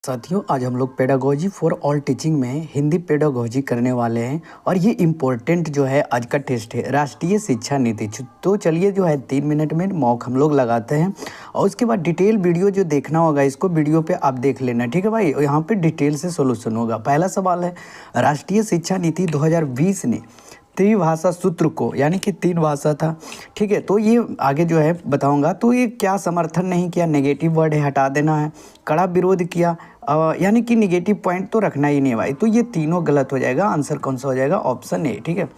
साथियों, आज हम लोग पेडागोजी फॉर ऑल टीचिंग में हिंदी पेडागोजी करने वाले हैं और ये इम्पोर्टेंट जो है आज का टेस्ट है राष्ट्रीय शिक्षा नीति। तो चलिए जो है 3 मिनट में मॉक हम लोग लगाते हैं और उसके बाद डिटेल वीडियो जो देखना होगा इसको वीडियो पे आप देख लेना, ठीक है भाई। यहाँ पे डिटेल से सोल्यूशन होगा। पहला सवाल है, राष्ट्रीय शिक्षा नीति 2020 ने त्रिभाषा सूत्र को, यानी कि 3 भाषा था, ठीक है। तो ये आगे जो है बताऊंगा। तो ये क्या समर्थन नहीं किया, नेगेटिव वर्ड है, हटा देना है। कड़ा विरोध किया, यानी कि नेगेटिव पॉइंट तो रखना ही नहीं है भाई। तो ये तीनों गलत हो जाएगा। आंसर कौन सा हो जाएगा? ऑप्शन ए, ठीक है।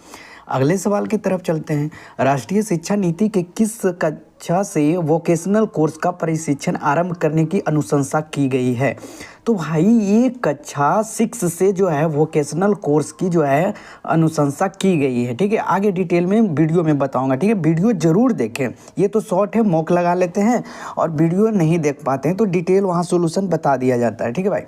अगले सवाल की तरफ चलते हैं। राष्ट्रीय शिक्षा नीति के किस कक्षा से वोकेशनल कोर्स का प्रशिक्षण आरंभ करने की अनुशंसा की गई है? तो भाई ये कक्षा 6 से जो है वोकेशनल कोर्स की जो है अनुशंसा की गई है, ठीक है। आगे डिटेल में वीडियो में बताऊंगा, ठीक है। वीडियो जरूर देखें, ये तो शॉर्ट है, मॉक लगा लेते हैं और वीडियो नहीं देख पाते हैं तो डिटेल वहाँ सोल्यूशन बता दिया जाता है, ठीक है भाई।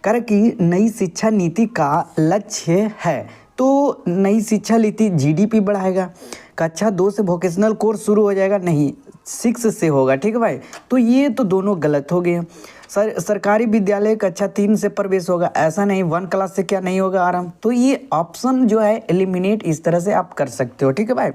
कह रहे कि नई शिक्षा नीति का लक्ष्य है, तो नई शिक्षा नीति जीडीपी बढ़ाएगा। कक्षा 2 से वोकेशनल कोर्स शुरू हो जाएगा, नहीं 6 से होगा, ठीक है भाई। तो ये तो दोनों गलत हो गए। सरकारी विद्यालय कक्षा 3 से प्रवेश होगा, ऐसा नहीं 1 क्लास से क्या नहीं होगा आरंभ। तो ये ऑप्शन जो है एलिमिनेट इस तरह से आप कर सकते हो, ठीक है भाई।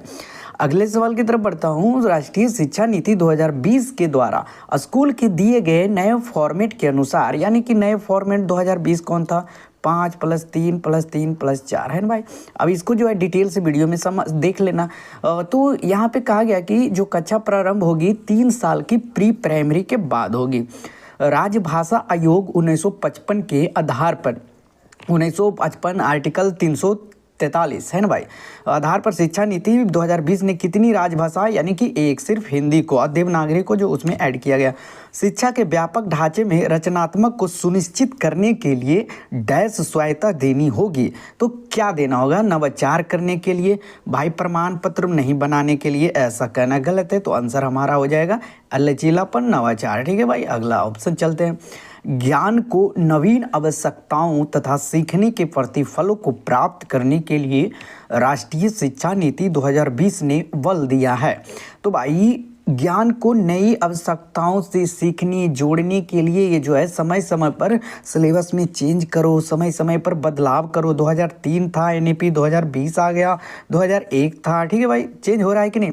अगले सवाल की तरफ बढ़ता हूँ। राष्ट्रीय शिक्षा नीति 2020 के द्वारा स्कूल के दिए गए नए फॉर्मेट के अनुसार, यानी कि नए फॉर्मेट 2020 कौन था? 5 + 3 + 3 + 4 है ना भाई। अब इसको जो है डिटेल से वीडियो में देख लेना। तो यहाँ पे कहा गया कि जो कक्षा प्रारंभ होगी 3 साल की प्री प्राइमरी के बाद होगी। राजभाषा आयोग 1955 के आधार पर 1955 आर्टिकल 343 है ना भाई, आधार पर शिक्षा नीति 2020 ने कितनी राजभाषा, यानी कि एक, सिर्फ हिंदी को और देवनागरी को जो उसमें ऐड किया गया। शिक्षा के व्यापक ढांचे में रचनात्मक को सुनिश्चित करने के लिए डैश स्वायत्ता देनी होगी। तो क्या देना होगा? नवाचार करने के लिए भाई, प्रमाण पत्र नहीं बनाने के लिए, ऐसा कहना गलत है। तो आंसर हमारा हो जाएगा लचीलापन, नवाचार, ठीक है भाई। अगला ऑप्शन चलते हैं। ज्ञान को नवीन आवश्यकताओं तथा सीखने के प्रतिफलों को प्राप्त करने के लिए राष्ट्रीय शिक्षा नीति 2020 ने बल दिया है। तो भाई ज्ञान को नई आवश्यकताओं से सीखने जोड़ने के लिए ये जो है समय समय पर सिलेबस में चेंज करो, समय समय पर बदलाव करो। 2003 था एनईपी, 2020 आ गया, 2001 था, ठीक है भाई। चेंज हो रहा है कि नहीं?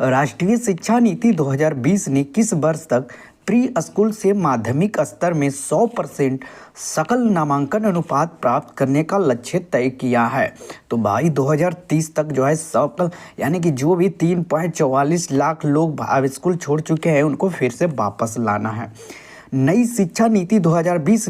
राष्ट्रीय शिक्षा नीति 2020 ने किस वर्ष तक प्री स्कूल से माध्यमिक स्तर में 100% सकल नामांकन अनुपात प्राप्त करने का लक्ष्य तय किया है? तो भाई 2030 तक जो है सकल, यानी कि जो भी 3.44 लाख लोग स्कूल छोड़ चुके हैं उनको फिर से वापस लाना है। नई शिक्षा नीति 2020